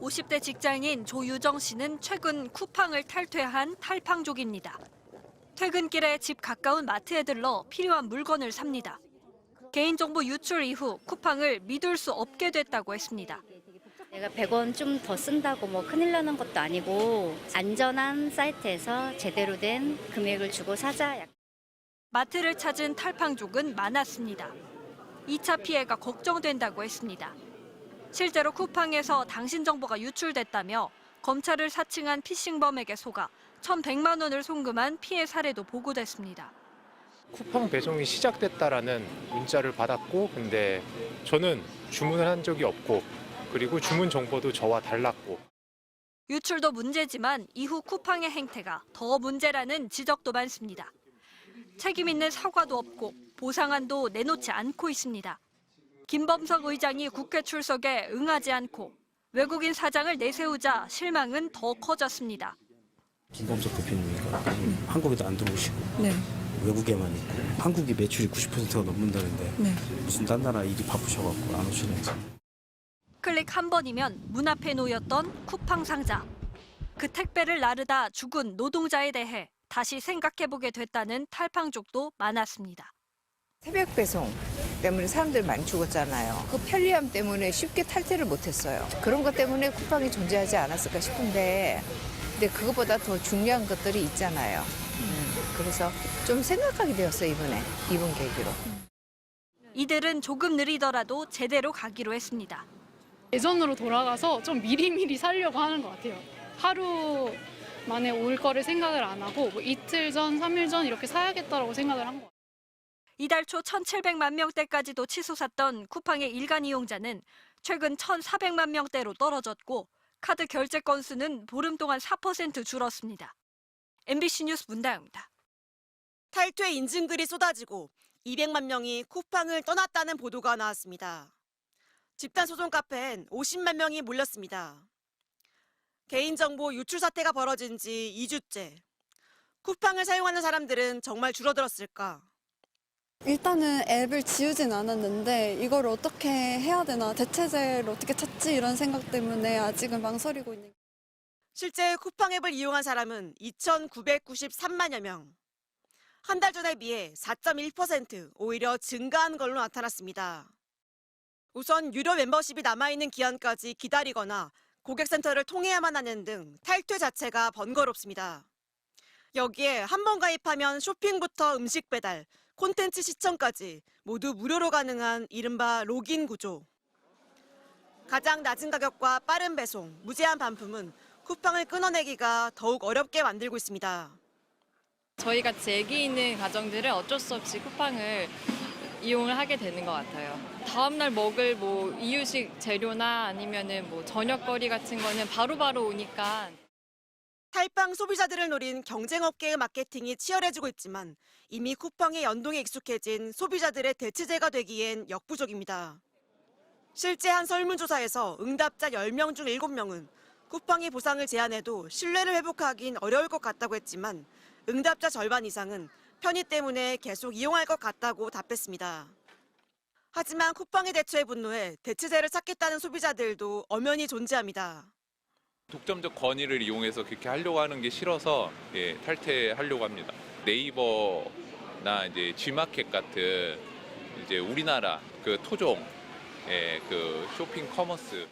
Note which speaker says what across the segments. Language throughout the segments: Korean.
Speaker 1: 50대 직장인 조유정 씨는 최근 쿠팡을 탈퇴한 탈팡족입니다. 퇴근길에 집 가까운 마트에 들러 필요한 물건을 삽니다. 개인정보 유출 이후 쿠팡을 믿을 수 없게 됐다고 했습니다.
Speaker 2: 내가 100원 좀 더 쓴다고 뭐 큰일 나는 것도 아니고 안전한 사이트에서 제대로 된 금액을 주고 사자.
Speaker 1: 마트를 찾은 탈팡족은 많았습니다. 2차 피해가 걱정된다고 했습니다. 실제로 쿠팡에서 당신 정보가 유출됐다며 검찰을 사칭한 피싱범에게 속아 1,100만 원을 송금한 피해 사례도 보고됐습니다.
Speaker 3: 쿠팡 배송이 시작됐다라는 문자를 받았고, 근데 저는 주문을 한 적이 없고, 그리고 주문 정보도 저와 달랐고.
Speaker 1: 유출도 문제지만 이후 쿠팡의 행태가 더 문제라는 지적도 많습니다. 책임 있는 사과도 없고 보상안도 내놓지 않고 있습니다. 김범석 의장이 국회 출석에 응하지 않고 외국인 사장을 내세우자 실망은 더 커졌습니다.
Speaker 4: 김범석 대표님이가 한국에도 안 들어오시고
Speaker 5: 네.
Speaker 4: 외국에만 있고 한국이 매출이 90%가 넘는다는데
Speaker 5: 네.
Speaker 4: 무슨 딴 나라 일이 바쁘셔갖고 안 오시는지.
Speaker 1: 클릭 한 번이면 문 앞에 놓였던 쿠팡 상자. 그 택배를 나르다 죽은 노동자에 대해 다시 생각해보게 됐다는 탈팡족도 많았습니다.
Speaker 6: 새벽 배송 때문에 사람들 많이 죽었잖아요. 그 편리함 때문에 쉽게 탈퇴를 못했어요. 그런 것 때문에 쿠팡이 존재하지 않았을까 싶은데 근데 그것보다 더 중요한 것들이 있잖아요. 그래서 좀 생각하게 되었어요, 이번 계기로.
Speaker 1: 이들은 조금 느리더라도 제대로 가기로 했습니다.
Speaker 7: 예전으로 돌아가서 좀 미리미리 살려고 하는 것 같아요. 하루 만에 올 거를 생각을 안 하고 뭐 이틀 전, 3일 전 이렇게 사야겠다라고 생각을 한 것 같아요.
Speaker 1: 이달 초 1,700만 명대까지도 치솟았던 쿠팡의 일간 이용자는 최근 1,400만 명대로 떨어졌고 카드 결제 건수는 보름 동안 4% 줄었습니다. MBC 뉴스 문다영입니다.
Speaker 8: 탈퇴 인증글이 쏟아지고 200만 명이 쿠팡을 떠났다는 보도가 나왔습니다. 집단 소송 카페엔 50만 명이 몰렸습니다. 개인정보 유출 사태가 벌어진 지 2주째. 쿠팡을 사용하는 사람들은 정말 줄어들었을까?
Speaker 5: 일단은 앱을 지우진 않았는데 이걸 어떻게 해야 되나, 대체제를 어떻게 찾지 이런 생각 때문에 아직은 망설이고 있는.
Speaker 8: 실제 쿠팡 앱을 이용한 사람은 2,993만여 명. 한 달 전에 비해 4.1% 오히려 증가한 걸로 나타났습니다. 우선 유료 멤버십이 남아있는 기한까지 기다리거나 고객센터를 통해야만 하는 등 탈퇴 자체가 번거롭습니다. 여기에 한 번 가입하면 쇼핑부터 음식 배달, 콘텐츠 시청까지 모두 무료로 가능한 이른바 로긴 구조. 가장 낮은 가격과 빠른 배송, 무제한 반품은 쿠팡을 끊어내기가 더욱 어렵게 만들고 있습니다.
Speaker 9: 저희같이 애기 있는 가정들은 어쩔 수 없이 쿠팡을 이용을 하게 되는 것 같아요. 다음날 먹을 뭐 이유식 재료나 아니면은 뭐 저녁거리 같은 거는 바로바로 오니까.
Speaker 8: 탈팡 소비자들을 노린 경쟁업계의 마케팅이 치열해지고 있지만 이미 쿠팡의 연동에 익숙해진 소비자들의 대체제가 되기엔 역부족입니다. 실제 한 설문조사에서 응답자 10명 중 7명은 쿠팡이 보상을 제한해도 신뢰를 회복하긴 어려울 것 같다고 했지만 응답자 절반 이상은 편의 때문에 계속 이용할 것 같다고 답했습니다. 하지만 쿠팡의 대처에 분노해 대체제를 찾겠다는 소비자들도 엄연히 존재합니다.
Speaker 10: 독점적 권위를 이용해서 그렇게 하려고 하는 게 싫어서 탈퇴하려고 합니다. 네이버나 이제 G마켓 같은 이제 우리나라 그 토종 그 쇼핑 커머스.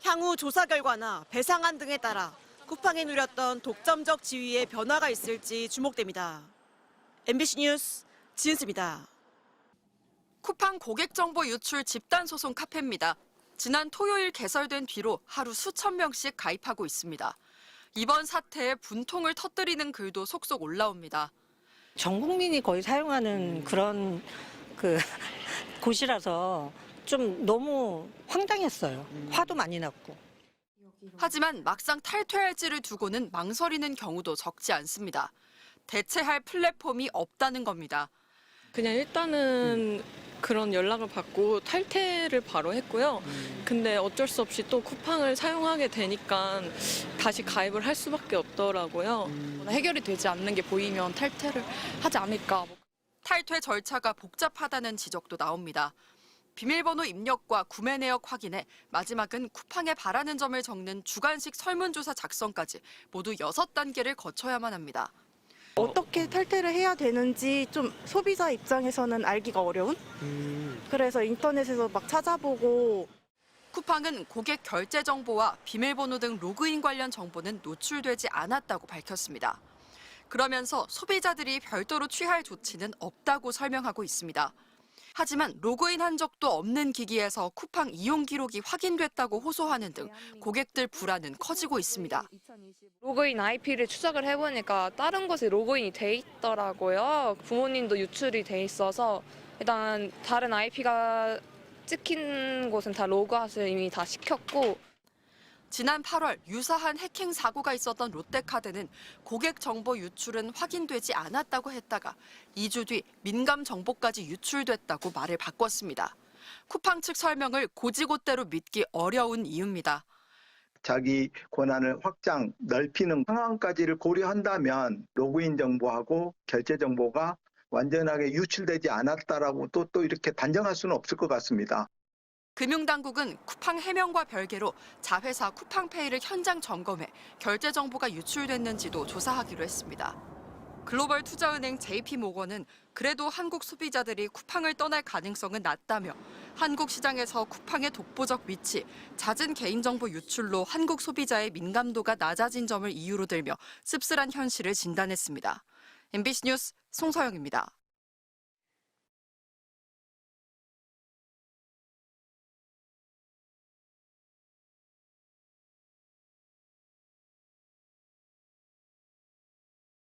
Speaker 8: 향후 조사 결과나 배상안 등에 따라 쿠팡이 누렸던 독점적 지위에 변화가 있을지 주목됩니다. MBC 뉴스 지은수입니다.
Speaker 11: 쿠팡 고객정보 유출 집단소송 카페입니다. 지난 토요일 개설된 뒤로 하루 수천 명씩 가입하고 있습니다. 이번 사태에 분통을 터뜨리는 글도 속속 올라옵니다.
Speaker 12: 전 국민이 거의 사용하는 그런 곳이라서 좀 너무 황당했어요. 화도 많이 났고.
Speaker 11: 하지만 막상 탈퇴할지를 두고는 망설이는 경우도 적지 않습니다. 대체할 플랫폼이 없다는 겁니다.
Speaker 9: 그냥 일단은 그런 연락을 받고 탈퇴를 바로 했고요. 근데 어쩔 수 없이 또 쿠팡을 사용하게 되니까 다시 가입을 할 수밖에 없더라고요.
Speaker 11: 해결이 되지 않는 게 보이면 탈퇴를 하지 않을까. 탈퇴 절차가 복잡하다는 지적도 나옵니다. 비밀번호 입력과 구매 내역 확인에 마지막은 쿠팡에 바라는 점을 적는 주관식 설문조사 작성까지 모두 6단계를 거쳐야만 합니다.
Speaker 13: 어떻게 탈퇴를 해야 되는지 좀 소비자 입장에서는 알기가 어려운? 그래서 인터넷에서 막 찾아보고.
Speaker 11: 쿠팡은 고객 결제 정보와 비밀번호 등 로그인 관련 정보는 노출되지 않았다고 밝혔습니다. 그러면서 소비자들이 별도로 취할 조치는 없다고 설명하고 있습니다. 하지만 로그인한 적도 없는 기기에서 쿠팡 이용 기록이 확인됐다고 호소하는 등 고객들 불안은 커지고 있습니다.
Speaker 14: 로그인 IP를 추적을 해보니까 다른 곳에 로그인이 돼 있더라고요. 부모님도 유출이 돼 있어서 일단 다른 IP가 찍힌 곳은 다 로그아웃을 이미 다 시켰고.
Speaker 11: 지난 8월 유사한 해킹 사고가 있었던 롯데카드는 고객 정보 유출은 확인되지 않았다고 했다가 2주 뒤 민감 정보까지 유출됐다고 말을 바꿨습니다. 쿠팡 측 설명을 고지고대로 믿기 어려운 이유입니다.
Speaker 15: 자기 권한을 확장, 넓히는 상황까지를 고려한다면 로그인 정보하고 결제 정보가 완전하게 유출되지 않았다라고 또 이렇게 단정할 수는 없을 것 같습니다.
Speaker 11: 금융당국은 쿠팡 해명과 별개로 자회사 쿠팡페이를 현장 점검해 결제 정보가 유출됐는지도 조사하기로 했습니다. 글로벌 투자은행 JP모건은 그래도 한국 소비자들이 쿠팡을 떠날 가능성은 낮다며 한국 시장에서 쿠팡의 독보적 위치, 잦은 개인정보 유출로 한국 소비자의 민감도가 낮아진 점을 이유로 들며 씁쓸한 현실을 진단했습니다. MBC 뉴스 송서영입니다.